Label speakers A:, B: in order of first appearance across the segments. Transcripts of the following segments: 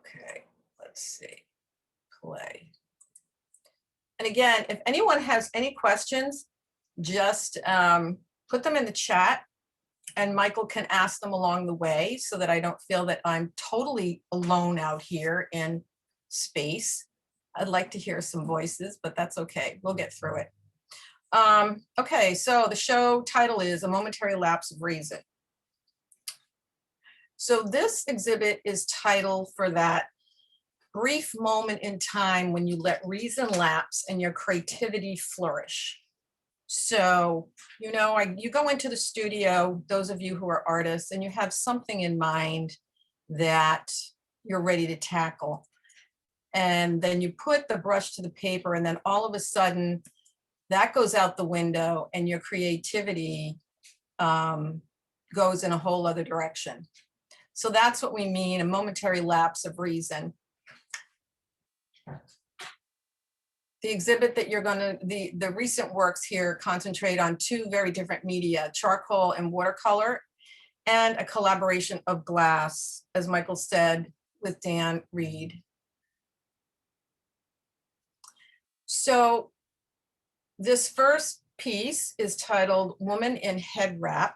A: Okay, let's see, play. And again, if anyone has any questions, just put them in the chat and Michael can ask them along the way so that I don't feel that I'm totally alone out here in space. I'd like to hear some voices, but that's okay. We'll get through it. Okay, so the show title is A Momentary Lapse of Reason. So this exhibit is titled for that brief moment in time when you let reason lapse and your creativity flourish. So, you know, you go into the studio, those of you who are artists, and you have something in mind that you're ready to tackle. And then you put the brush to the paper, and then all of a sudden that goes out the window and your creativity goes in a whole other direction. So that's what we mean, a momentary lapse of reason. The exhibit that you're going to, the recent works here concentrate on two very different media, charcoal and watercolor, and a collaboration of glass, as Michael said, with Dan Reed. So this first piece is titled Woman in Head Wrap.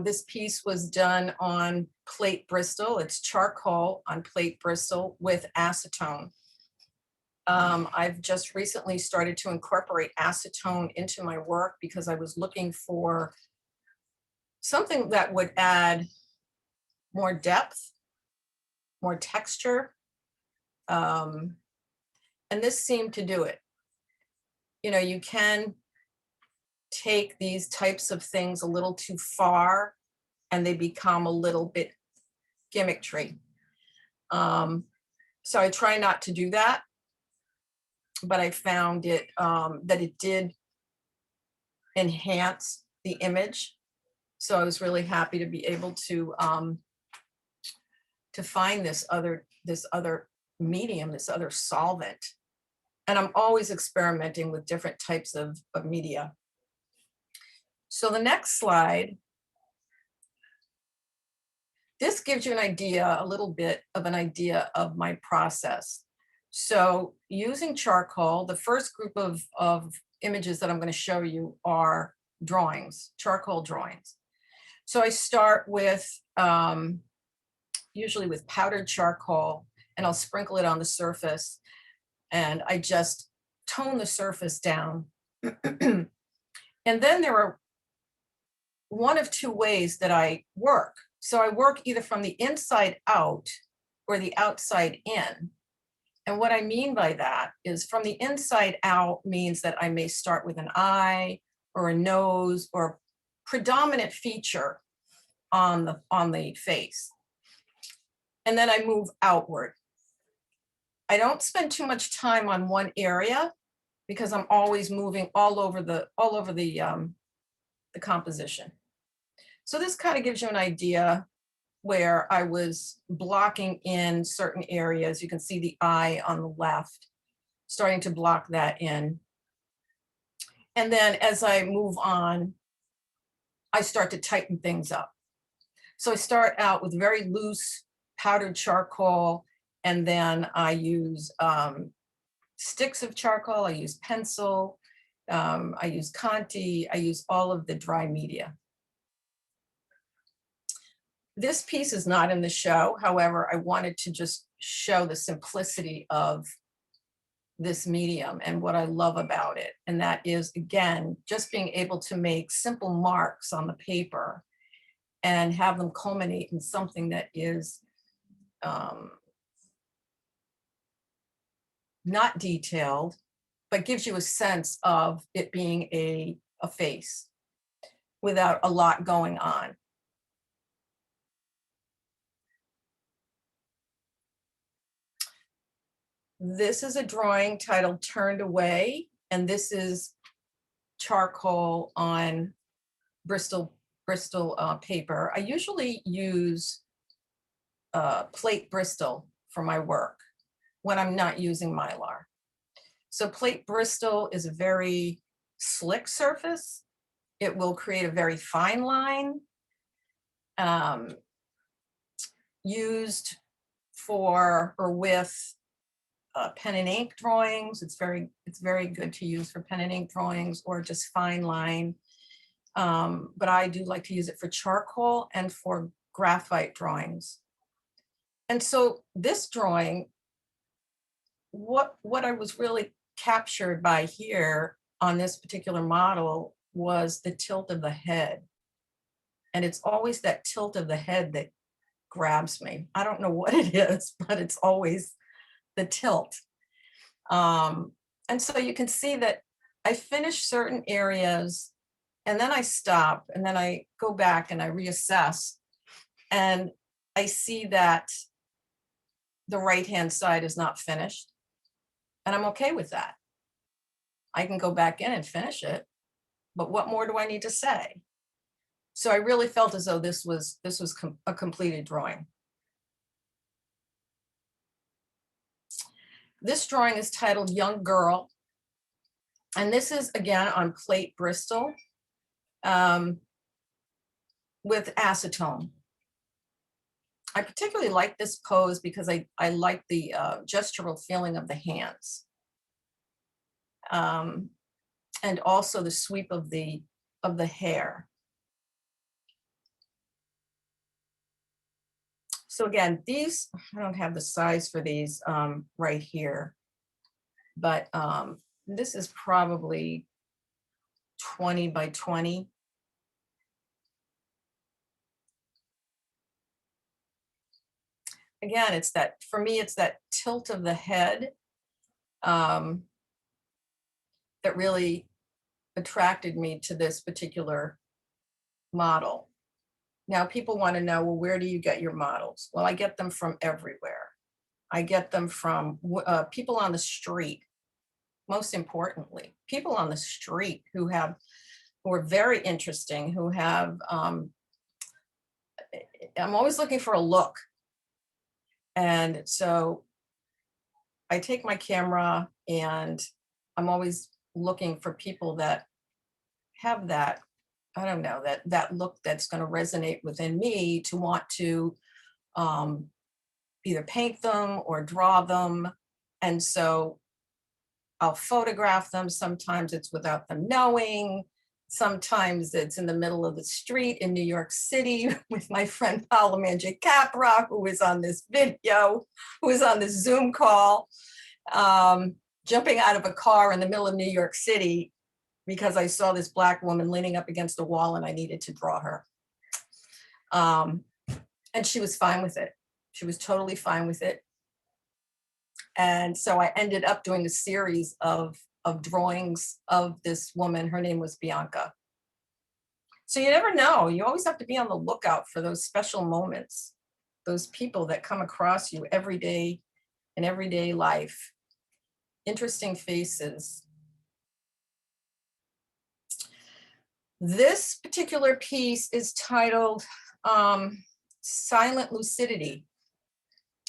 A: This piece was done on plate Bristol. It's charcoal on plate Bristol with acetone. I've just recently started to incorporate acetone into my work because I was looking for something that would add more depth, more texture, and this seemed to do it. You know, you can take these types of things a little too far and they become a little bit gimmickry. So I try not to do that, but I found it that it did enhance the image. So I was really happy to be able to find this other medium, this other solvent. And I'm always experimenting with different types of media. So the next slide, this gives you an idea, a little bit of an idea of my process. So using charcoal, the first group of images that I'm going to show you are drawings, charcoal drawings. So I start with, usually with powdered charcoal, and I'll sprinkle it on the surface. And I just tone the surface down. And then there are one of two ways that I work. So I work either from the inside out or the outside in. And what I mean by that is from the inside out means that I may start with an eye or a nose or predominant feature on the face. And then I move outward. I don't spend too much time on one area because I'm always moving all over the composition. So this kind of gives you an idea where I was blocking in certain areas. You can see the eye on the left, starting to block that in. And then as I move on, I start to tighten things up. So I start out with very loose powdered charcoal, and then I use sticks of charcoal, I use pencil, I use Conti, I use all of the dry media. This piece is not in the show. However, I wanted to just show the simplicity of this medium and what I love about it. And that is, again, just being able to make simple marks on the paper and have them culminate in something that is not detailed, but gives you a sense of it being a face without a lot going on. This is a drawing titled Turned Away, and this is charcoal on Bristol paper. I usually use plate Bristol for my work when I'm not using Mylar. So plate Bristol is a very slick surface. It will create a very fine line. Used for or with pen and ink drawings. It's very good to use for pen and ink drawings or just fine line. But I do like to use it for charcoal and for graphite drawings. And so this drawing, what I was really captured by here on this particular model was the tilt of the head. And it's always that tilt of the head that grabs me. I don't know what it is, but it's always the tilt. And so you can see that I finish certain areas and then I stop and then I go back and I reassess and I see that the right-hand side is not finished. And I'm okay with that. I can go back in and finish it, but what more do I need to say? So I really felt as though this was a completed drawing. This drawing is titled Young Girl. And this is again on plate Bristol with acetone. I particularly like this pose because I like the gestural feeling of the hands. And also the sweep of the hair. So again, these, I don't have the size for these right here, but this is probably 20 by 20. Again, it's that, for me, it's that tilt of the head that really attracted me to this particular model. Now, people want to know, well, where do you get your models? Well, I get them from everywhere. I get them from people on the street, most importantly, people on the street who are very interesting, who have, I'm always looking for a look. And so I take my camera and I'm always looking for people that have that, I don't know, that look that's going to resonate within me to want to either paint them or draw them. And so I'll photograph them. Sometimes it's without them knowing. Sometimes it's in the middle of the street in New York City with my friend Paolo Capra, who is on this video, who is on this Zoom call, jumping out of a car in the middle of New York City because I saw this Black woman leaning up against a wall and I needed to draw her. And she was fine with it. She was totally fine with it. And so I ended up doing a series of drawings of this woman. Her name was Bianca. So you never know. You always have to be on the lookout for those special moments, those people that come across you every day in everyday life. Interesting faces. This particular piece is titled Silent Lucidity.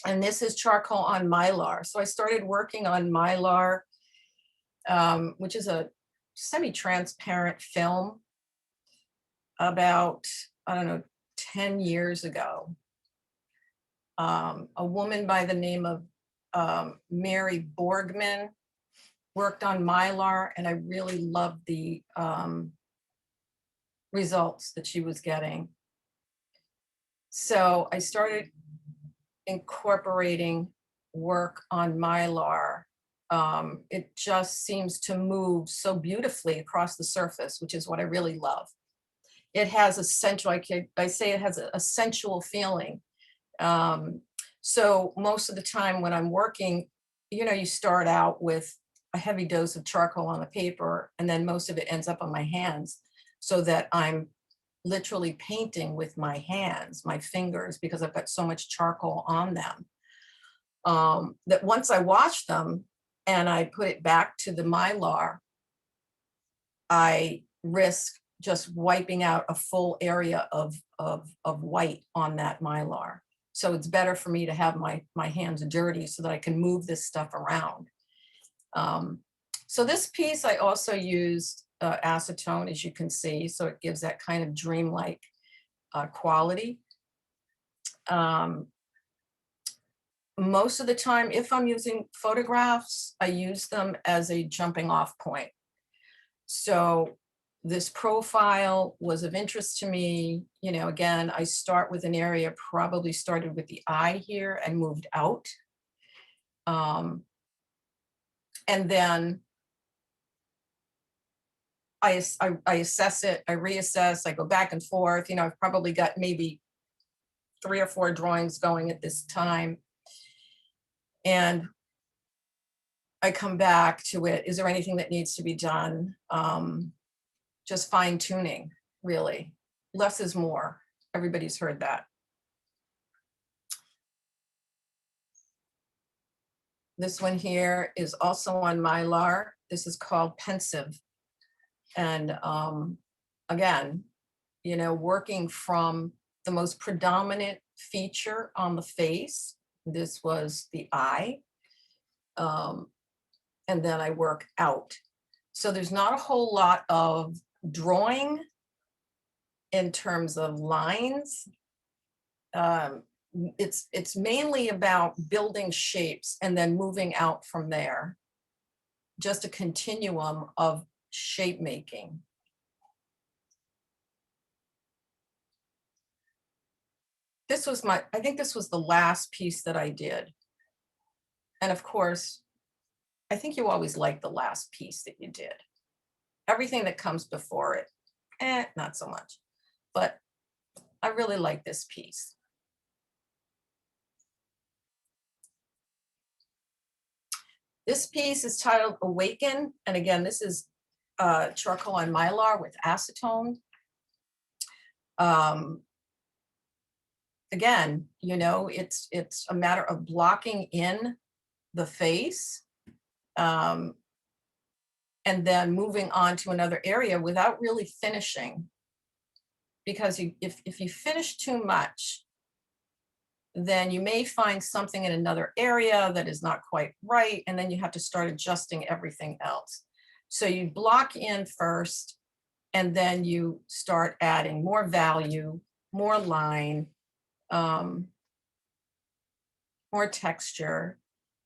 A: And this is charcoal on Mylar. So I started working on Mylar, which is a semi-transparent film, about, I don't know, 10 years ago. A woman by the name of Mary Borgman worked on Mylar, and I really loved the results that she was getting. So I started incorporating work on Mylar. It just seems to move so beautifully across the surface, which is what I really love. It has a sensual, I say it has a sensual feeling. So most of the time when I'm working, you know, you start out with a heavy dose of charcoal on the paper, and then most of it ends up on my hands, so that I'm literally painting with my hands, my fingers, because I've got so much charcoal on them. That once I wash them and I put it back to the Mylar, I risk just wiping out a full area of white on that Mylar. So it's better for me to have my hands dirty so that I can move this stuff around. So this piece, I also used acetone, as you can see, so it gives that kind of dreamlike quality. most of the time, if I'm using photographs, I use them as a jumping off point. So this profile was of interest to me. You know, again, I start with an area, probably started with the eye here and moved out. And then I assess it, I reassess, I go back and forth. You know, I've probably got maybe 3 or 4 drawings going at this time. And I come back to it. Is there anything that needs to be done? Just fine tuning, really. Less is more. Everybody's heard that. This one here is also on Mylar. This is called Pensive. And again, you know, working from the most predominant feature on the face. This was the eye. And then I work out. So there's not a whole lot of drawing in terms of lines. It's mainly about building shapes and then moving out from there. Just a continuum of shape making. This was I think this was the last piece that I did. And of course, I think you always like the last piece that you did. Everything that comes before it, not so much. But I really like this piece. This piece is titled Awaken. And again, this is charcoal on Mylar with acetone. Again, you know, it's a matter of blocking in the face and then moving on to another area without really finishing. Because if you finish too much, then you may find something in another area that is not quite right, and then you have to start adjusting everything else. So you block in first, and then you start adding more value, more line, more texture.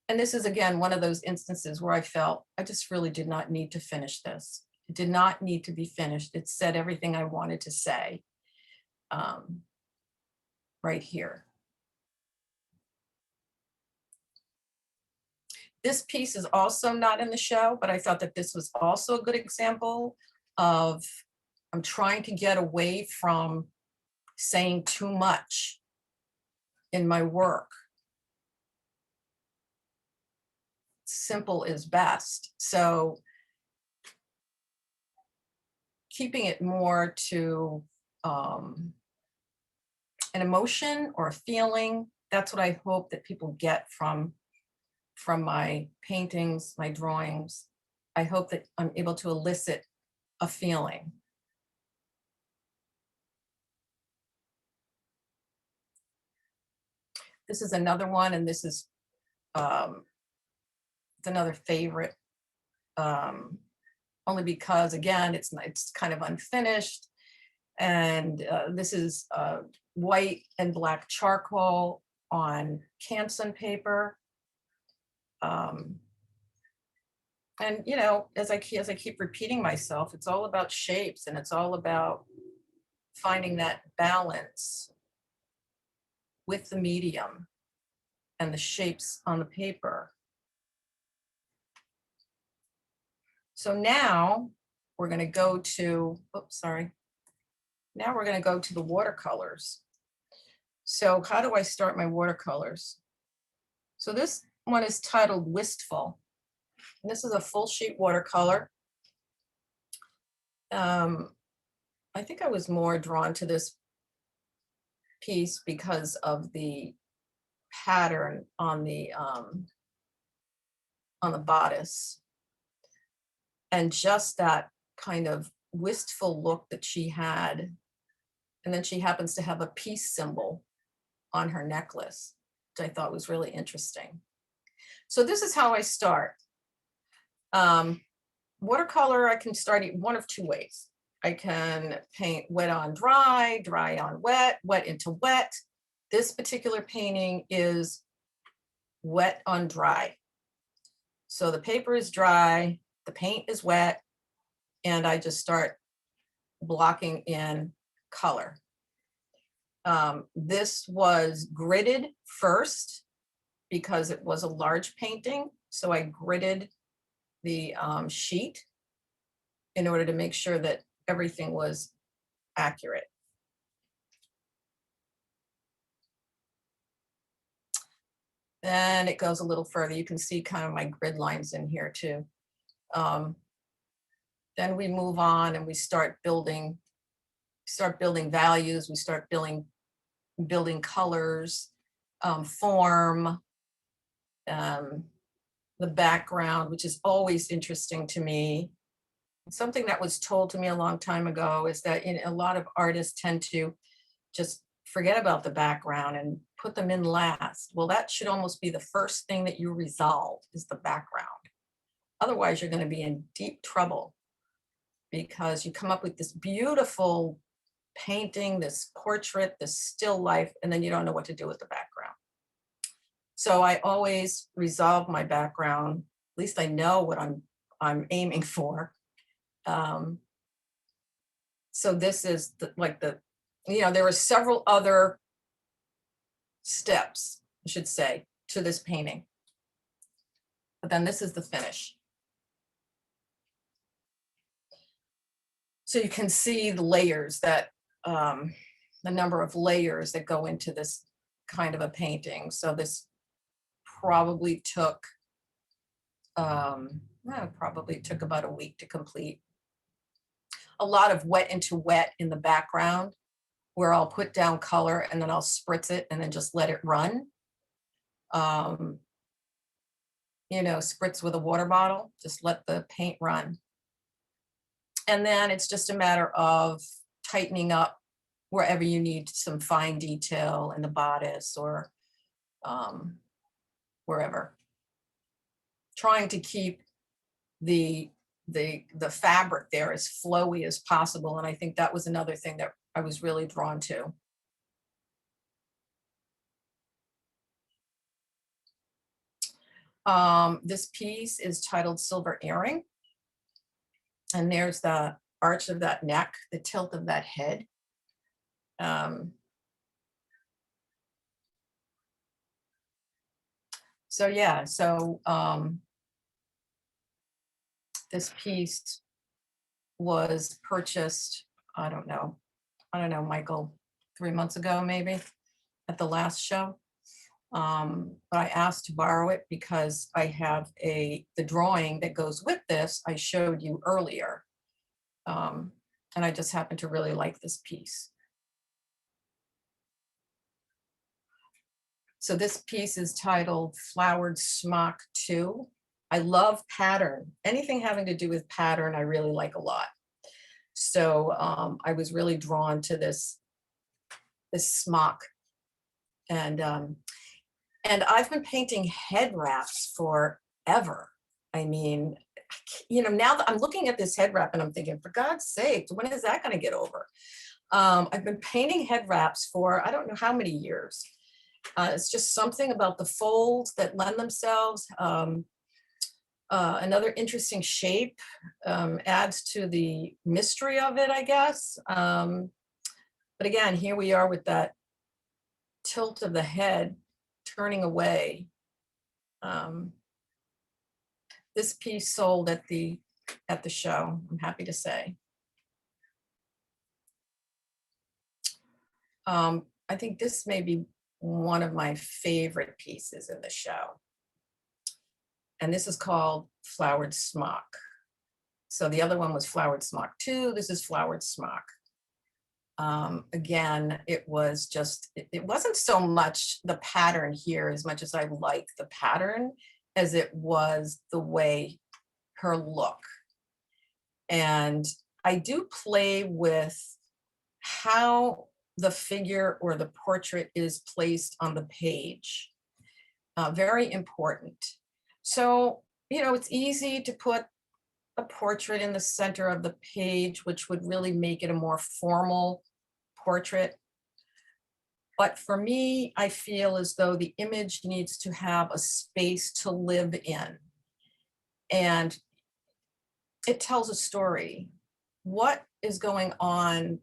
A: And this is, again, one of those instances where I felt I just really did not need to finish this. It did not need to be finished. It said everything I wanted to say right here. This piece is also not in the show, but I thought that this was also a good example of I'm trying to get away from saying too much in my work. Simple is best. So keeping it more to an emotion or a feeling, that's what I hope that people get from my paintings, my drawings. I hope that I'm able to elicit a feeling. This is another one, and this is it's another favorite, only because, again, it's kind of unfinished. And this is white and black charcoal on Canson paper. And you know, as I keep repeating myself, it's all about shapes, and it's all about finding that balance with the medium and the shapes on the paper. So now we're going to go to, now we're going to go to the watercolors. So how do I start my watercolors? So this one is titled Wistful. And this is a full sheet watercolor. I think I was more drawn to this piece because of the pattern on the bodice, and just that kind of wistful look that she had. And then she happens to have a peace symbol on her necklace, which I thought was really interesting. So this is how I start. Watercolor, I can start one of two ways. I can paint wet on dry, dry on wet, wet into wet. This particular painting is wet on dry. So the paper is dry, the paint is wet, and I just start blocking in color. This was gridded first because it was a large painting. So I gridded the sheet in order to make sure that everything was accurate. Then it goes a little further. You can see kind of my grid lines in here too. Then we move on and we start building values. We start building colors, form, the background, which is always interesting to me. Something that was told to me a long time ago is that a lot of artists tend to just forget about the background and put them in last. Well, that should almost be the first thing that you resolve, is the background. Otherwise, you're going to be in deep trouble, because you come up with this beautiful painting, this portrait, this still life, and then you don't know what to do with the background. So I always resolve my background. At least I know what I'm aiming for. So this is there were several other steps, I should say, to this painting. But then this is the finish. So you can see the layers that, the number of layers that go into this kind of a painting. So this probably took about a week to complete. A lot of wet into wet in the background, where I'll put down color and then I'll spritz it and then just let it run. Spritz with a water bottle, just let the paint run. And then it's just a matter of tightening up wherever you need some fine detail in the bodice or wherever. Trying to keep the fabric there as flowy as possible. And I think that was another thing that I was really drawn to. This piece is titled Silver Earring. And there's the arch of that neck, the tilt of that head. This piece was purchased, I don't know, Michael, 3 months ago, maybe, at the last show. But I asked to borrow it because I have the drawing that goes with this I showed you earlier. And I just happen to really like this piece. So this piece is titled Flowered Smock 2. I love pattern. Anything having to do with pattern, I really like a lot. So I was really drawn to this smock. And I've been painting head wraps forever. I mean, now that I'm looking at this head wrap and I'm thinking, for God's sake, when is that going to get over? I've been painting head wraps for, I don't know how many years. It's just something about the folds that lend themselves. Another interesting shape adds to the mystery of it, I guess. But again, here we are with that tilt of the head turning away. This piece sold at the show, I'm happy to say. I think this may be one of my favorite pieces in the show. And this is called Flowered Smock. So the other one was Flowered Smock 2. This is Flowered Smock. Again, it wasn't so much the pattern here as much as I like the pattern as it was the way her look. And I do play with how the figure or the portrait is placed on the page. Very important. So, it's easy to put a portrait in the center of the page, which would really make it a more formal portrait. But for me, I feel as though the image needs to have a space to live in. And it tells a story. What is going on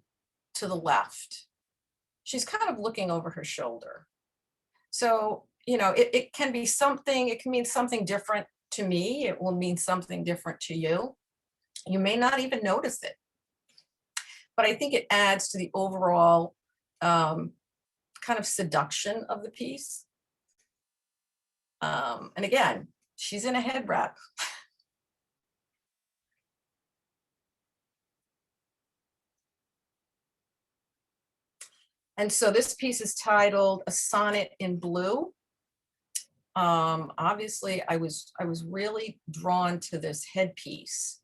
A: to the left? She's kind of looking over her shoulder. So, it can be something, it can mean something different to me. It will mean something different to you. You may not even notice it. But I think it adds to the overall kind of seduction of the piece. And again, she's in a head wrap. And so this piece is titled A Sonnet in Blue. Obviously, I was really drawn to this headpiece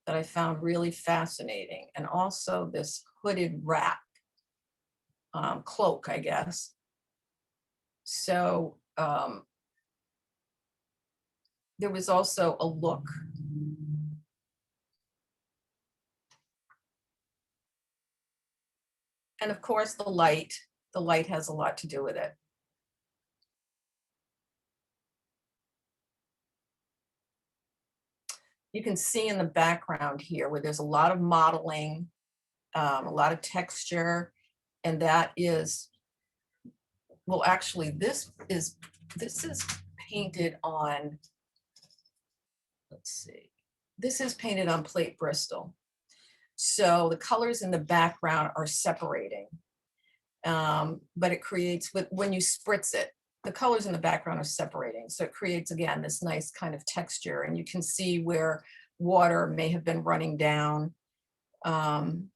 A: that I found really fascinating, and also this hooded wrap, cloak, I guess. So there was also a look. And of course, the light has a lot to do with it. You can see in the background here where there's a lot of modeling, a lot of texture, and that is, well, actually, this is painted on, let's see, this is painted on plate Bristol. So the colors in the background are separating, but it creates, when you spritz it, the colors in the background are separating. So it creates, again, this nice kind of texture, and you can see where water may have been running down in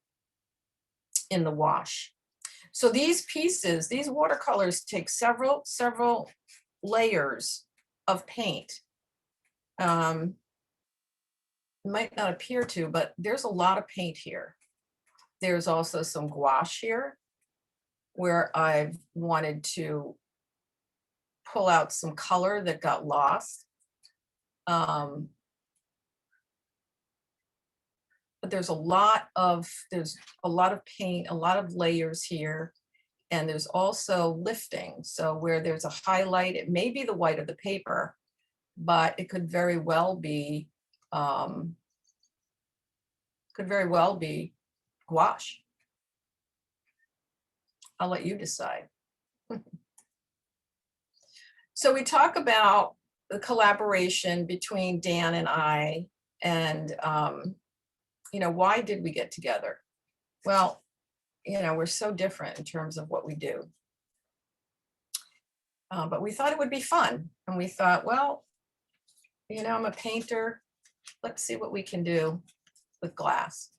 A: the wash. So these pieces, these watercolors take several layers of paint. Might not appear to, but there's a lot of paint here. There's also some gouache here where I've wanted to pull out some color that got lost. But there's a lot of paint, a lot of layers here, and there's also lifting. So where there's a highlight, it may be the white of the paper, but it could very well be gouache. I'll let you decide. So we talk about the collaboration between Dan and I, and why did we get together? Well, we're so different in terms of what we do. But we thought it would be fun. And we thought, well, I'm a painter. Let's see what we can do with glass.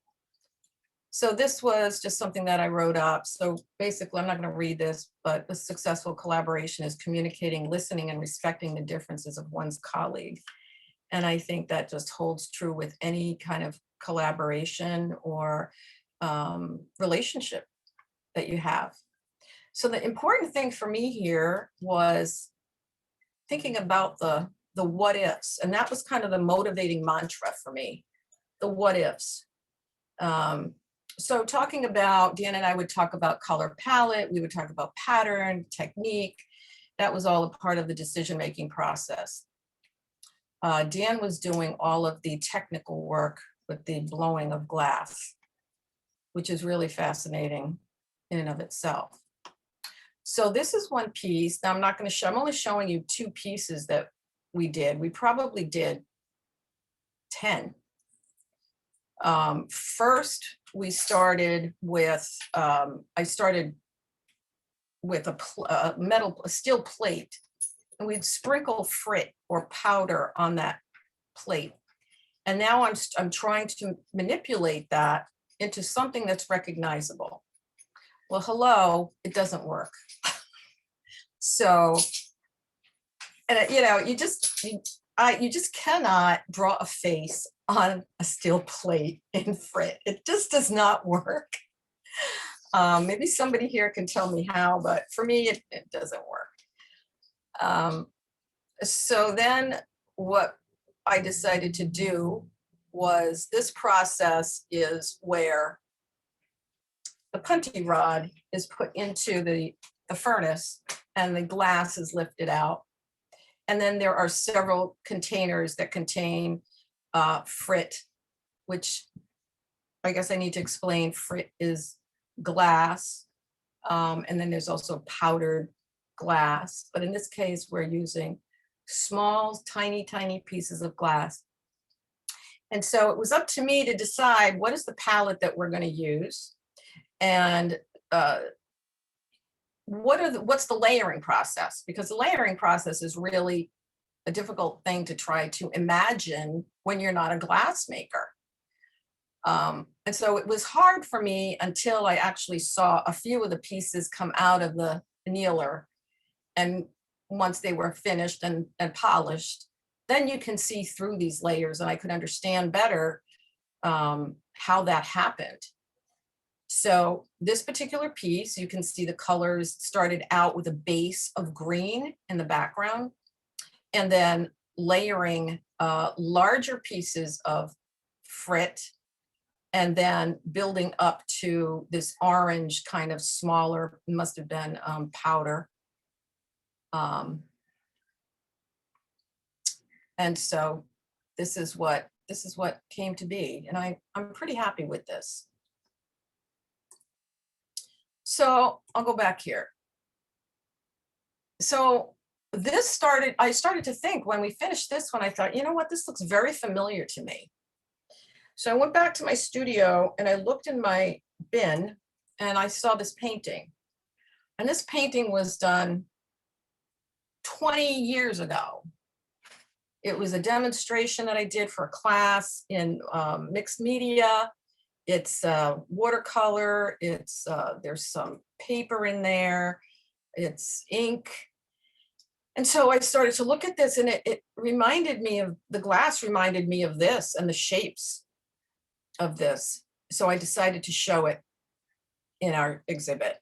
A: So this was just something that I wrote up. So basically, I'm not going to read this, but a successful collaboration is communicating, listening, and respecting the differences of one's colleague. And I think that just holds true with any kind of collaboration or relationship that you have. So the important thing for me here was thinking about the what ifs, and that was kind of the motivating mantra for me, the what ifs. So talking about, Dan and I would talk about color palette, we would talk about pattern, technique. That was all a part of the decision-making process. Dan was doing all of the technical work with the blowing of glass, which is really fascinating in and of itself. So this is one piece. Now I'm not going to show, I'm only showing you two pieces that we did. We probably did 10. First, we started with, I started with a steel plate, and we'd sprinkle frit or powder on that plate. And now I'm trying to manipulate that into something that's recognizable. Well, hello, it doesn't work. So, and you just cannot draw a face on a steel plate in frit. It just does not work. Maybe somebody here can tell me how, but for me, it doesn't work. So then what I decided to do was, this process is where the punty rod is put into the the furnace and the glass is lifted out. And then there are several containers that contain frit, which I guess I need to explain. Frit is glass. And then there's also powdered glass. But in this case, we're using small, tiny, tiny pieces of glass. And so it was up to me to decide what is the palette that we're going to use, and what's the layering process, because the layering process is really a difficult thing to try to imagine when you're not a glass maker. And so it was hard for me until I actually saw a few of the pieces come out of the annealer. And once they were finished and polished, then you can see through these layers, and I could understand better how that happened. So this particular piece, you can see the colors started out with a base of green in the background, and then layering larger pieces of frit, and then building up to this orange kind of smaller, must have been powder. And so this is what came to be, and I'm pretty happy with this. So I'll go back here. So I started to think when we finished this one, I thought, you know what, this looks very familiar to me. So I went back to my studio and I looked in my bin and I saw this painting. And this painting was done 20 years ago. It was a demonstration that I did for a class in mixed media. It's watercolor, it's there's some paper in there, it's ink. And so I started to look at this, and it reminded me of, the glass reminded me of this and the shapes of this. So I decided to show it in our exhibit.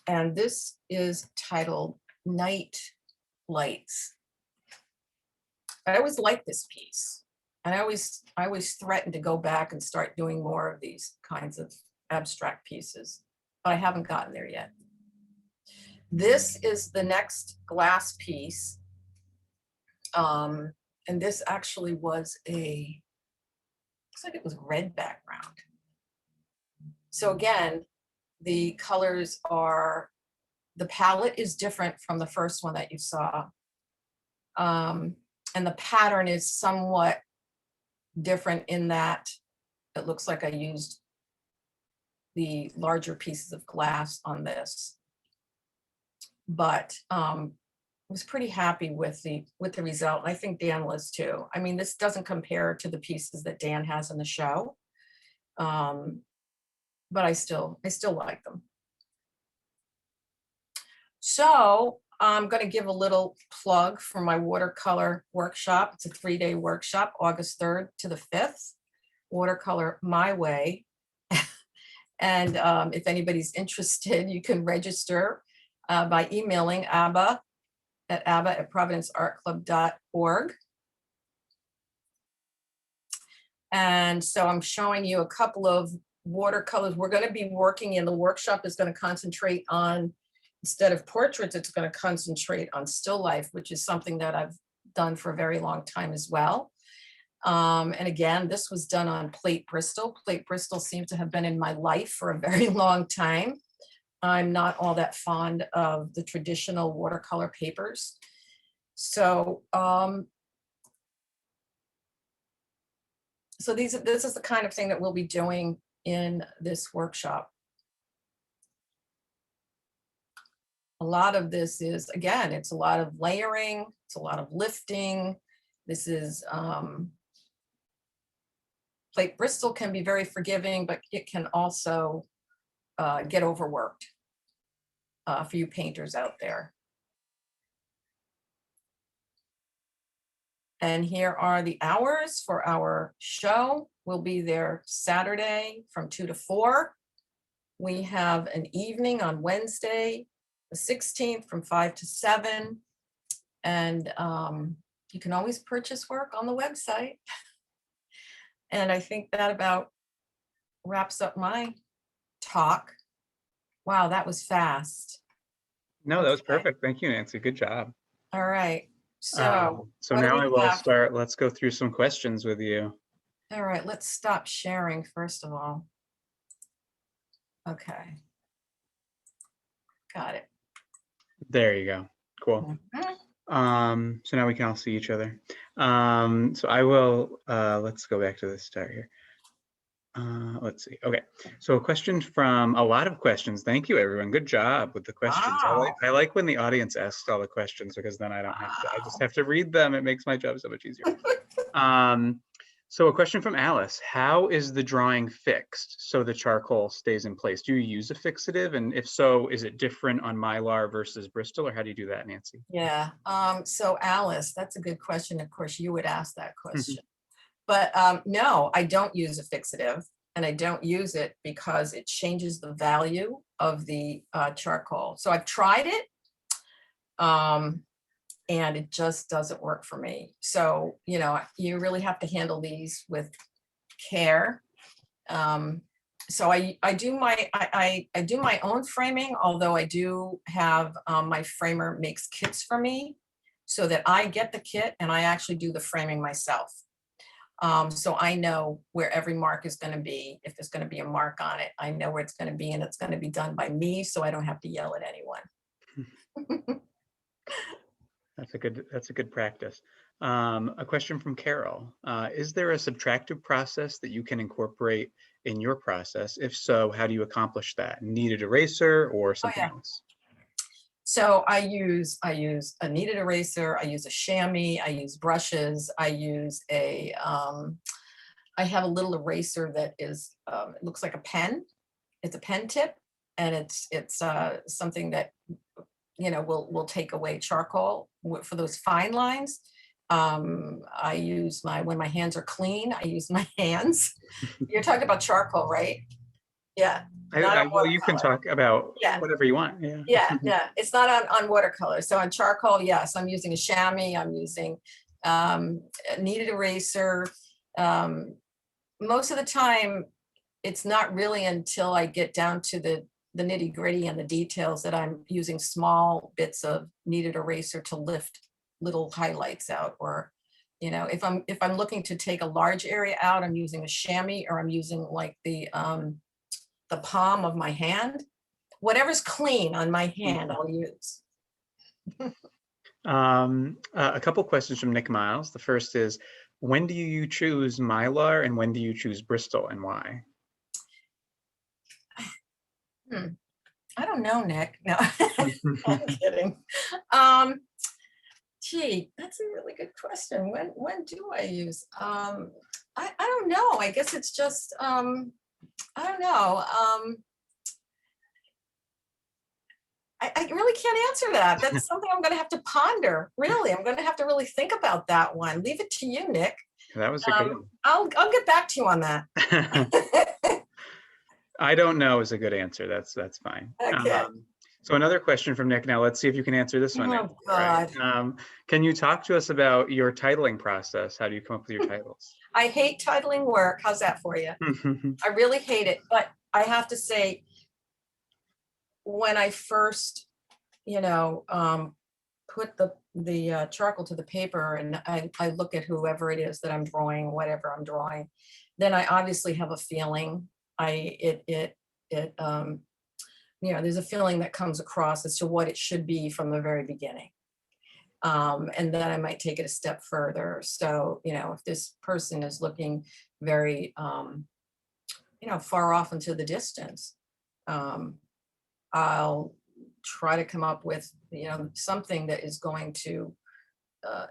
A: And this is titled Night Lights. I always liked this piece, and I always threatened to go back and start doing more of these kinds of abstract pieces, but I haven't gotten there yet. This is the next glass piece, and this actually was looks like it was red background. So again, the colors are, the palette is different from the first one that you saw. And the pattern is somewhat different in that it looks like I used the larger pieces of glass on this. But I was pretty happy with the result. I think Dan was too. I mean, this doesn't compare to the pieces that Dan has in the show, but I still like them. So I'm going to give a little plug for my watercolor workshop. It's a 3-day workshop, August 3rd to the 5th, Watercolor My Way. And if anybody's interested, you can register by emailing abba@providenceartclub.org. And so I'm showing you a couple of watercolors. We're going to be working in, the workshop is going to concentrate on, instead of portraits, it's going to concentrate on still life, which is something that I've done for a very long time as well. And again, this was done on plate Bristol. Plate Bristol seems to have been in my life for a very long time. I'm not all that fond of the traditional watercolor papers. So, this is the kind of thing that we'll be doing in this workshop. A lot of this is, again, it's a lot of layering, it's a lot of lifting. This is, plate Bristol can be very forgiving, but it can also get overworked for you painters out there. And here are the hours for our show. We'll be there Saturday from 2 to 4. We have an evening on Wednesday, the 16th, from 5 to 7. And you can always purchase work on the website. And I think that about wraps up my talk. Wow, that was fast.
B: No, that was
A: Okay.
B: perfect. Thank you, Nancy. Good job.
A: All right. So
B: So
A: what do
B: now
A: we
B: I will
A: have?
B: start. Let's go through some questions with you.
A: All right, let's stop sharing first of all. Okay, got it.
B: There you go. Cool.
A: Mhm.
B: So now we can all see each other. So I will, let's go back to the start here. Let's see. Okay. So a question from a lot of questions. Thank you, everyone. Good job with the questions.
A: Wow.
B: I like when the audience asks all the questions because then I don't have to, I just
A: Wow.
B: have to read them. It makes my job so much easier. Um, so a question from Alice. How is the drawing fixed so the charcoal stays in place? Do you use a fixative? And if so, is it different on Mylar versus Bristol, or how do you do that, Nancy?
A: Yeah. So Alice, that's a good question. Of course, you would ask that question. But no, I don't use a fixative, and I don't use it because it changes the value of the charcoal. So I've tried it, and it just doesn't work for me. So, you really have to handle these with care. So I do I do my own framing, although I do have my framer makes kits for me so that I get the kit and I actually do the framing myself. So I know where every mark is going to be. If there's going to be a mark on it, I know where it's going to be, and it's going to be done by me, so I don't have to yell at anyone.
B: That's a good practice. A question from Carol. Is there a subtractive process that you can incorporate in your process? If so, how do you accomplish that? Kneaded eraser or
A: Oh
B: something
A: yeah.
B: else?
A: So I use a kneaded eraser. I use a chamois. I use brushes. I have a little eraser that is it looks like a pen. It's a pen tip, and it's something that will take away charcoal for those fine lines. I use my when my hands are clean. I use my hands. You're talking about charcoal, right? Yeah, not on
B: Well, you can
A: watercolor.
B: talk about
A: Yeah,
B: whatever you want. Yeah.
A: yeah. It's not on watercolor. So on charcoal, yes, I'm using a chamois. I'm using a kneaded eraser. Um, Most of the time, it's not really until I get down to the nitty gritty and the details that I'm using small bits of kneaded eraser to lift little highlights out. Or, if I'm looking to take a large area out, I'm using a chamois, or I'm using like the palm of my hand. Whatever's clean on my hand, I'll use.
B: A couple questions from Nick Miles. The first is, when do you choose Mylar and when do you choose Bristol and why?
A: Hmm. I don't know, Nick. No, I'm kidding. Um, that's a really good question. When do I use? I don't know. I guess it's just I don't know. I really can't answer that. That's something I'm going to have to ponder. Really, I'm going to have to really think about that one. Leave it to you, Nick.
B: That was a good one.
A: I'll get back to you on that.
B: I don't know is a good answer. That's fine.
A: Okay.
B: So another question from Nick. Now let's see if you can answer this one, Nancy.
A: Oh
B: All right.
A: God.
B: Can you talk to us about your titling process? How do you come up with your titles?
A: I hate titling work. How's that for you? I really hate it. But I have to say, when I first, put the charcoal to the paper, and I look at whoever it is that I'm drawing, whatever I'm drawing, then I obviously have a feeling. I it there's a feeling that comes across as to what it should be from the very beginning. And then I might take it a step further. So, if this person is looking very, far off into the distance, um, I'll try to come up with, something that is going to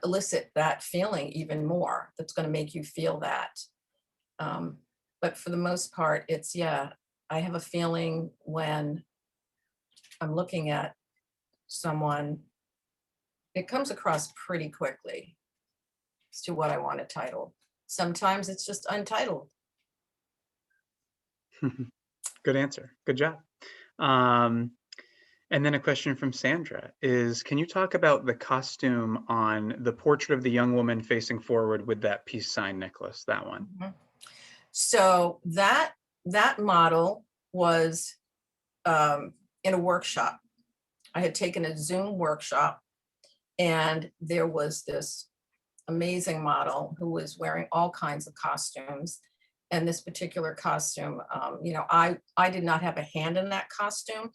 A: elicit that feeling even more, that's going to make you feel that. Um, but for the most part, yeah, I have a feeling when I'm looking at someone, it comes across pretty quickly as to what I want to title. Sometimes it's just untitled.
B: Good answer. Good job. Um, and then a question from Sandra is, can you talk about the costume on the portrait of the young woman facing forward with that peace sign necklace, that one?
A: Mhm. So that model was in a workshop. I had taken a Zoom workshop, and there was this amazing model who was wearing all kinds of costumes. And this particular costume, I did not have a hand in that costume,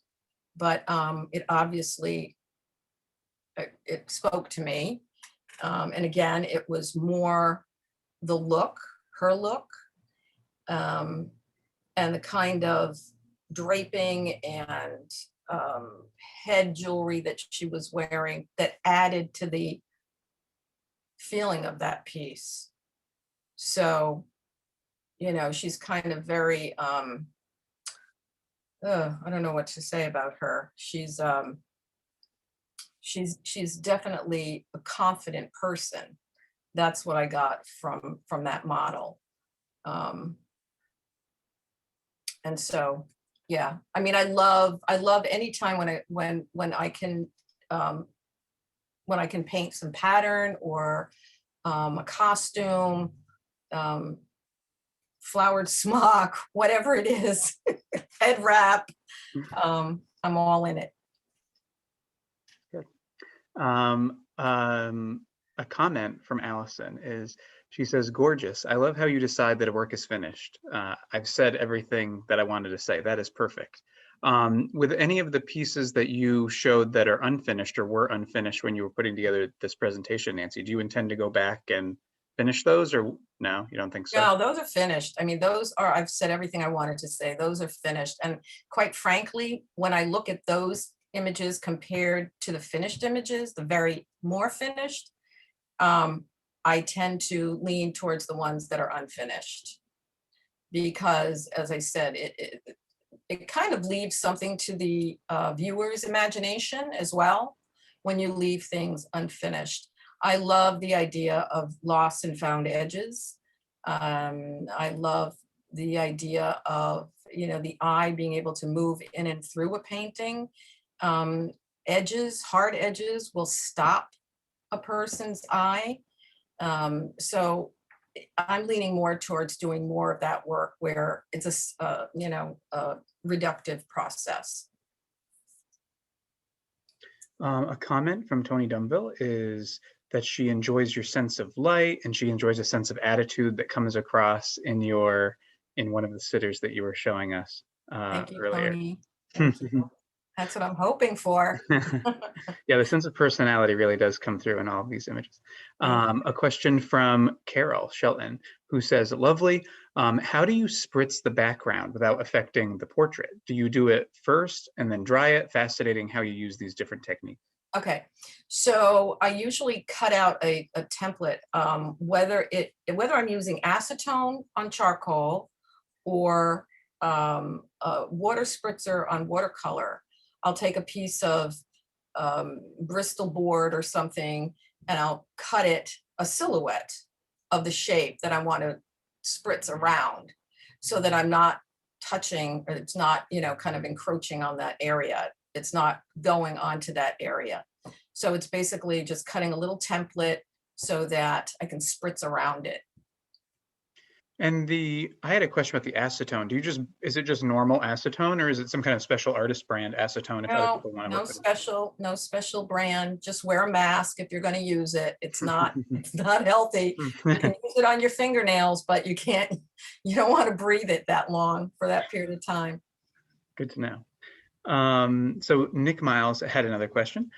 A: but it obviously, it spoke to me. And again, it was more the look, her look, and the kind of draping and head jewelry that she was wearing that added to the feeling of that piece. So, she's kind of very, I don't know what to say about her. She's definitely a confident person. That's what I got from that model. And so, yeah, I mean, I love any time when I can, when I can paint some pattern or a costume, flowered smock, whatever it is, head wrap. I'm all in it.
B: Good. A comment from Allison is, she says, gorgeous. I love how you decide that a work is finished. I've said everything that I wanted to say. That is perfect. With any of the pieces that you showed that are unfinished or were unfinished when you were putting together this presentation, Nancy, do you intend to go back and finish those, or no, you don't think so?
A: No, those are finished. I mean, I've said everything I wanted to say. Those are finished. And quite frankly, when I look at those images compared to the finished images, the very more finished, I tend to lean towards the ones that are unfinished, because, as I said, it kind of leaves something to the viewer's imagination as well when you leave things unfinished. I love the idea of lost and found edges. I love the idea of, the eye being able to move in and through a painting. Edges, hard edges will stop a person's eye. So I'm leaning more towards doing more of that work where it's a reductive process.
B: A comment from Tony Dumville is that she enjoys your sense of light, and she enjoys a sense of attitude that comes across in one of the sitters that you were showing us
A: Thank you,
B: earlier.
A: Tony. Thank you. That's what I'm hoping for.
B: Yeah, the sense of personality really does come through in all of these images. A question from Carol Shelton, who says, lovely. How do you spritz the background without affecting the portrait? Do you do it first and then dry it? Fascinating how you use these different techniques.
A: Okay, so I usually cut out a template, whether I'm using acetone on charcoal or a water spritzer on watercolor. I'll take a piece of Bristol board or something, and I'll cut it a silhouette of the shape that I want to spritz around, so that I'm not touching, or it's not, kind of encroaching on that area. It's not going onto that area. So it's basically just cutting a little template so that I can spritz around it.
B: And I had a question about the acetone. Is it just normal acetone, or is it some kind of special artist brand acetone if other people want to work with it?
A: No special brand. Just wear a mask if you're going to use it. It's not healthy. You can use it on your fingernails, but you don't want to breathe it that long for that period of time.
B: Good to know. So Nick Miles had another question.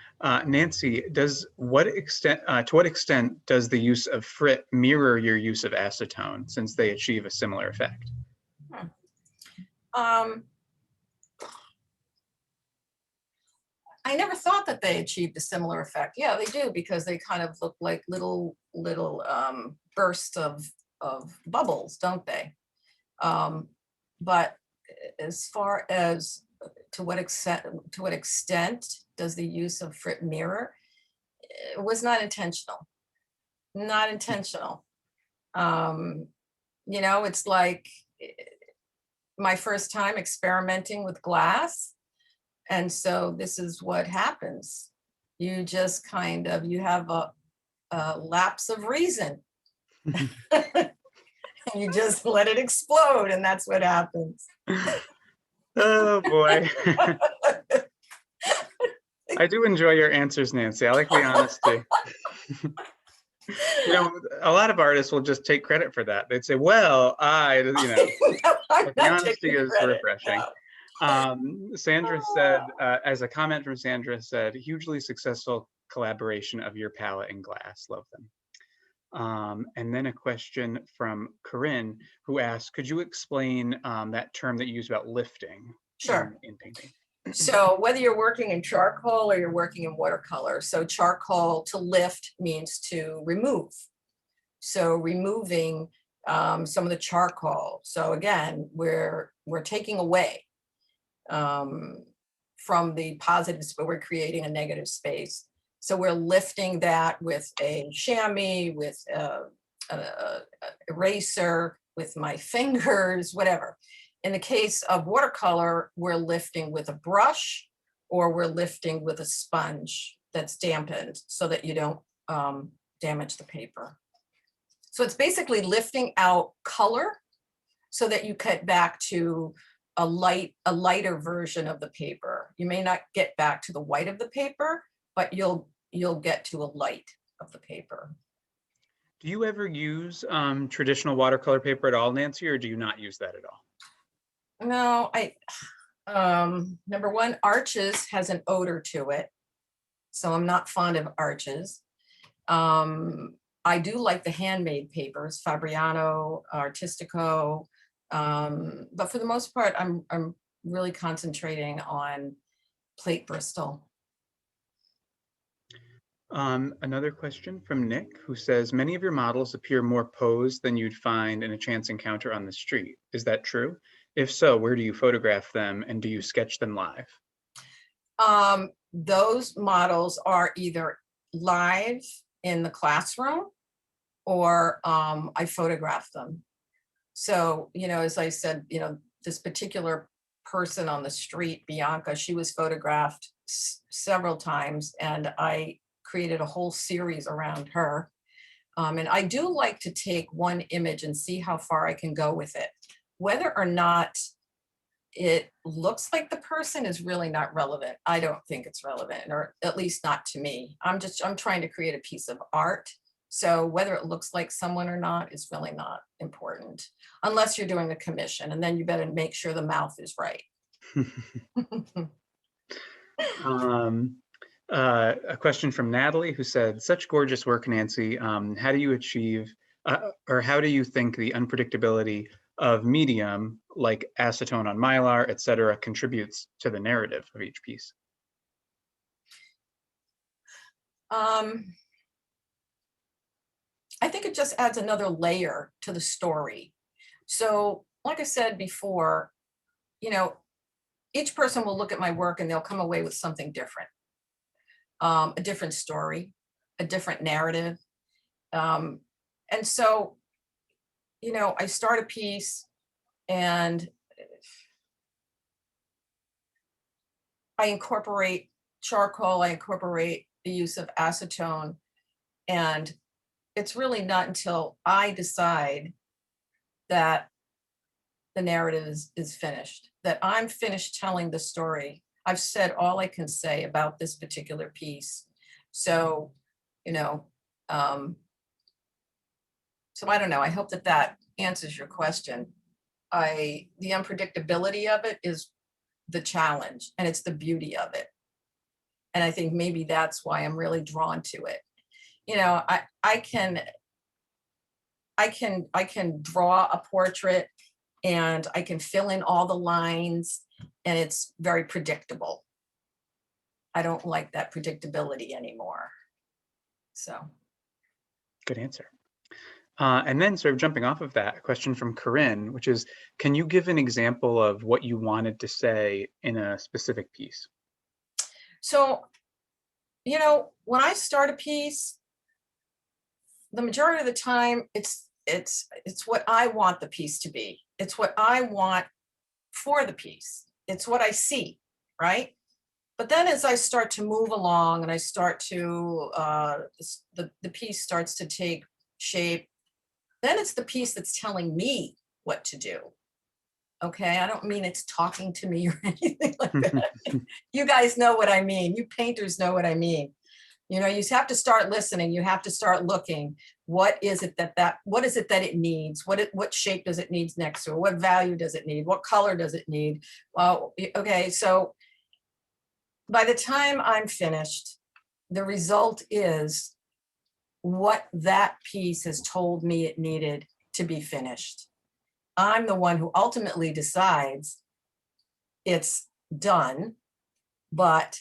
B: Nancy, to what extent does the use of frit mirror your use of acetone, since they achieve a similar effect?
A: I never thought that they achieved a similar effect. Yeah, they do, because they kind of look like little bursts of bubbles, don't they? But as far as to what extent does the use of frit mirror, it was not intentional. It's like my first time experimenting with glass, and so this is what happens. You just you have a lapse of reason. You just let it explode, and that's what happens.
B: Oh boy. I do enjoy your answers, Nancy. I like the honesty. You know, a lot of artists will just take credit for that. They'd say, well,
A: No, I'm
B: but the
A: not
B: honesty
A: taking
B: is
A: credit.
B: refreshing.
A: No.
B: Sandra said, as a comment from Sandra said, hugely successful collaboration of your palette and glass. Love them. And then a question from Corinne, who asked, could you explain that term that you use about lifting
A: Sure.
B: in painting?
A: So whether you're working in charcoal or you're working in watercolor, so charcoal, to lift, means to remove. So removing some of the charcoal. So again, we're taking away from the positives, but we're creating a negative space. So we're lifting that with a chamois, with a eraser, with my fingers, whatever. In the case of watercolor, we're lifting with a brush, or we're lifting with a sponge that's dampened so that you don't damage the paper. So it's basically lifting out color so that you cut back to a lighter version of the paper. You may not get back to the white of the paper, but you'll get to a light of the paper.
B: Do you ever use traditional watercolor paper at all, Nancy, or do you not use that at all?
A: No, number one, Arches has an odor to it, so I'm not fond of Arches. I do like the handmade papers, Fabriano, Artistico, but for the most part, I'm really concentrating on plate Bristol.
B: Another question from Nick, who says, many of your models appear more posed than you'd find in a chance encounter on the street. Is that true? If so, where do you photograph them, and do you sketch them live?
A: Those models are either live in the classroom, or I photograph them. So, as I said, this particular person on the street, Bianca, she was photographed several times, and I created a whole series around her. And I do like to take one image and see how far I can go with it. Whether or not it looks like the person is really not relevant. I don't think it's relevant, or at least not to me. I'm trying to create a piece of art. So whether it looks like someone or not is really not important, unless you're doing a commission, and then you better make sure the mouth is right.
B: A question from Natalie, who said, such gorgeous work, Nancy. How do you achieve, or how do you think the unpredictability of medium, like acetone on Mylar, et cetera, contributes to the narrative of each piece?
A: I think it just adds another layer to the story. So, like I said before, each person will look at my work and they'll come away with something different. A different story, a different narrative. And so, I start a piece and I incorporate charcoal, I incorporate the use of acetone, and it's really not until I decide that the narrative is finished, that I'm finished telling the story. I've said all I can say about this particular piece. So, so I don't know. I hope that answers your question. The unpredictability of it is the challenge, and it's the beauty of it. And I think maybe that's why I'm really drawn to it. I can draw a portrait and I can fill in all the lines, and it's very predictable. I don't like that predictability anymore. So.
B: Good answer. And then sort of jumping off of that, a question from Corinne, which is, can you give an example of what you wanted to say in a specific piece?
A: So, when I start a piece, the majority of the time, it's what I want the piece to be. It's what I want for the piece. It's what I see, right? But then as I start to move along and I start to, the piece starts to take shape, then it's the piece that's telling me what to do. Okay, I don't mean it's talking to me or anything like that. You guys know what I mean. You painters know what I mean. You know, you have to start listening. You have to start looking. What is it what is it that it needs? What shape does it need next to it? What value does it need? What color does it need? Well, okay, so by the time I'm finished, the result is what that piece has told me it needed to be finished. I'm the one who ultimately decides it's done, but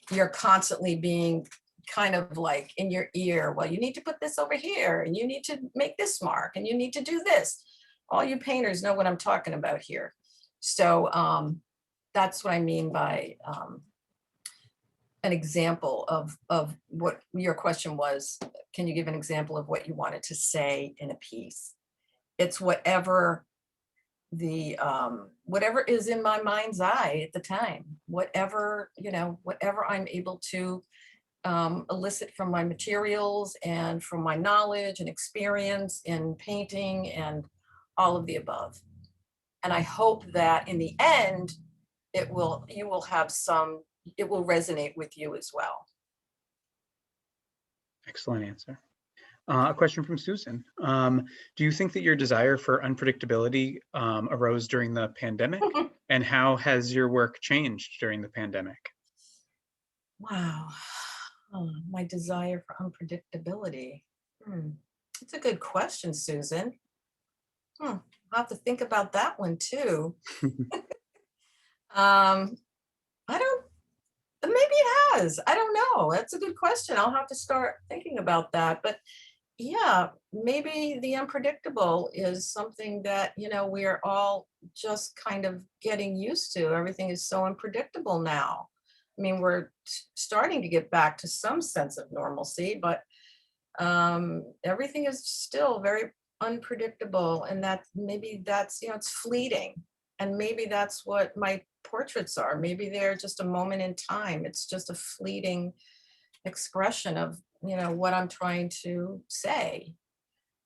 A: you're constantly being kind of like in your ear, well, you need to put this over here, and you need to make this mark, and you need to do this. All you painters know what I'm talking about here. So that's what I mean by an example of what your question was. Can you give an example of what you wanted to say in a piece? It's whatever whatever is in my mind's eye at the time, whatever, you know, whatever I'm able to elicit from my materials and from my knowledge and experience in painting and all of the above. And I hope that in the end, it will resonate with you as well.
B: Excellent answer. A question from Susan. Do you think that your desire for unpredictability arose during the pandemic? And how has your work changed during the pandemic?
A: Wow. Oh, my desire for unpredictability. It's a good question, Susan. I'll have to think about that one too. I don't, maybe it has. I don't know. That's a good question. I'll have to start thinking about that. But yeah, maybe the unpredictable is something that, you know, we're all just kind of getting used to. Everything is so unpredictable now. I mean, we're starting to get back to some sense of normalcy, but everything is still very unpredictable. And that maybe that's, you know, it's fleeting. And maybe that's what my portraits are. Maybe they're just a moment in time. It's just a fleeting expression of, you know, what I'm trying to say.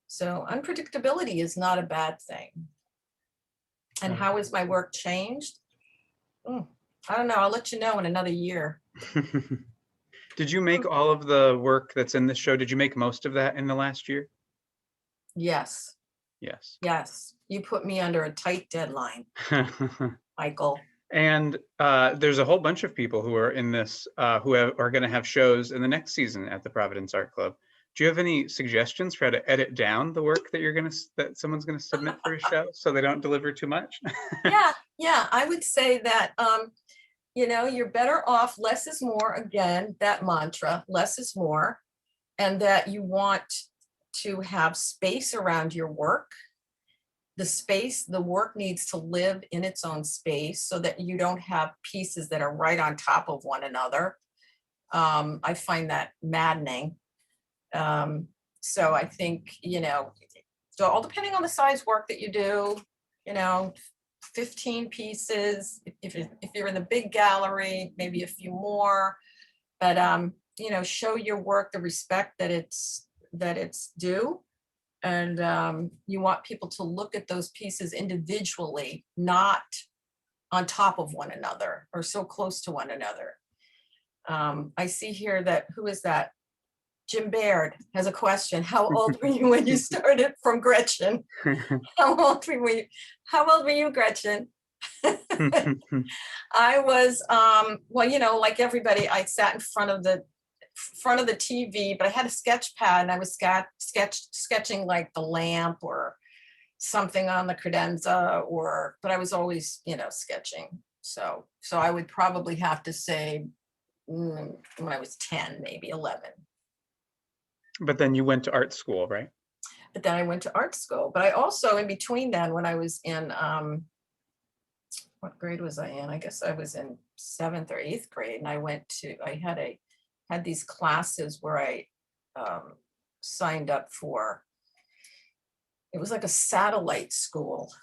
A: So unpredictability is not a bad thing. And how has my work changed? I don't know. I'll let you know in another year.
B: Did you make all of the work that's in this show? Did you make most of that in the last year?
A: Yes.
B: Yes.
A: Yes. You put me under a tight deadline, Michael.
B: And there's a whole bunch of people who are in this who are going to have shows in the next season at the Providence Art Club. Do you have any suggestions for how to edit down the work that someone's going to submit for a show so they don't deliver too much?
A: Yeah. I would say that you know, you're better off less is more. Again, that mantra, less is more, and that you want to have space around your work. The work needs to live in its own space so that you don't have pieces that are right on top of one another. I find that maddening. So I think, you know, so all depending on the size work that you do, you know, 15 pieces. If you're in the big gallery, maybe a few more, but you know, show your work the respect that it's due. And you want people to look at those pieces individually, not on top of one another or so close to one another. I see here that, who is that? Jim Baird has a question. How old were you when you started? From Gretchen. How old were you, Gretchen? I was, well, you know, like everybody, I sat in front of the TV, but I had a sketch pad and I was sketching like the lamp or something on the credenza, but I was always, you know, sketching. So I would probably have to say when I was 10, maybe 11.
B: But then you went to art school, right?
A: But then I went to art school. But I also, in between then, when I was in, what grade was I in? I guess I was in 7th or 8th grade. And I had these classes where I signed up for, it was like a satellite school,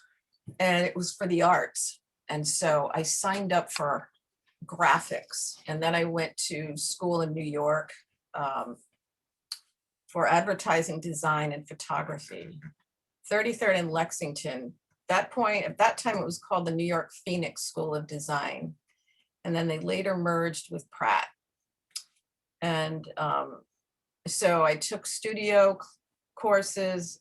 A: and it was for the arts. And so I signed up for graphics. And then I went to school in New York for advertising design and photography. 33rd in Lexington that point, at that time, it was called the New York Phoenix School of Design. And then they later merged with Pratt. And so I took studio courses.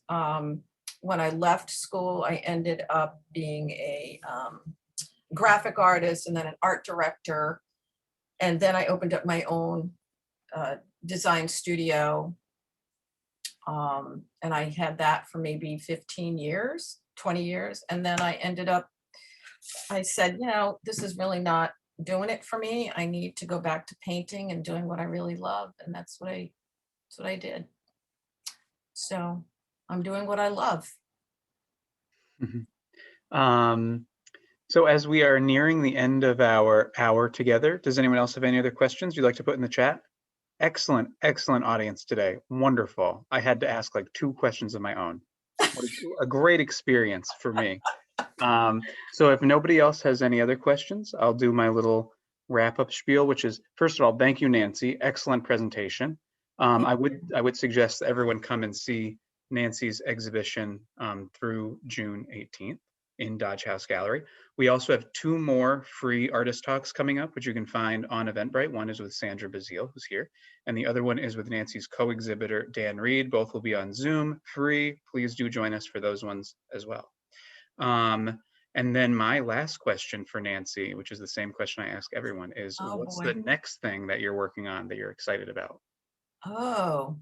A: When I left school, I ended up being a graphic artist and then an art director. And then I opened up my own design studio. And I had that for maybe 15 years, 20 years. And then I ended up, I said, you know, this is really not doing it for me. I need to go back to painting and doing what I really love. And that's what I did. So I'm doing what I love.
B: So as we are nearing the end of our hour together, does anyone else have any other questions you'd like to put in the chat? Excellent, excellent audience today. Wonderful. I had to ask like 2 questions of my own. What a great experience for me. So if nobody else has any other questions, I'll do my little wrap-up spiel, which is, first of all, thank you, Nancy. Excellent presentation. I would suggest that everyone come and see Nancy's exhibition through June 18th in Dodge House Gallery. We also have 2 more free artist talks coming up, which you can find on Eventbrite. One is with Sandra Bazile, who's here, and the other one is with Nancy's co-exhibitor, Dan Reed. Both will be on Zoom, free. Please do join us for those ones as well. And then my last question for Nancy, which is the same question I ask everyone, is what's the next thing that you're working on that you're excited about?
A: Oh,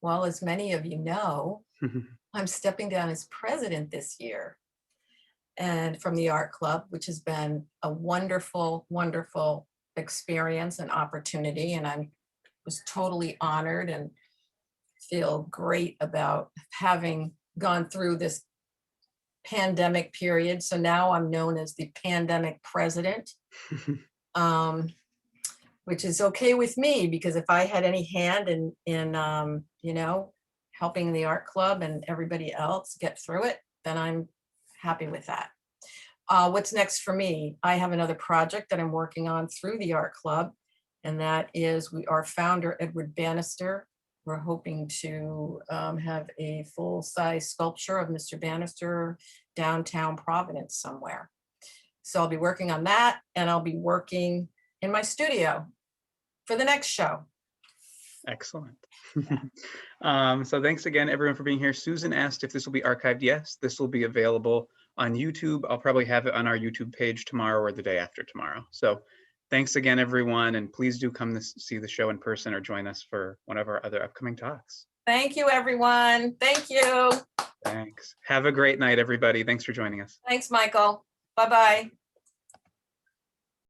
A: well, as many of you know, I'm stepping down as president this year. And from the art club, which has been a wonderful, wonderful experience and opportunity. And I was totally honored and feel great about having gone through this pandemic period. So now I'm known as the pandemic president, which is okay with me, because if I had any hand in you know, helping the art club and everybody else get through it, then I'm happy with that. What's next for me? I have another project that I'm working on through the art club, and that is our founder, Edward Bannister. We're hoping to have a full-size sculpture of Mr. Bannister downtown Providence somewhere. So I'll be working on that, and I'll be working in my studio for the next show.
B: Excellent. So thanks again, everyone, for being here. Susan asked if this will be archived. Yes, this will be available on YouTube. I'll probably have it on our YouTube page tomorrow or the day after tomorrow. So thanks again, everyone, and please do come to see the show in person or join us for one of our other upcoming talks.
A: Thank you, everyone. Thank you.
B: Thanks. Have a great night, everybody. Thanks for joining us.
A: Thanks, Michael. Bye-bye.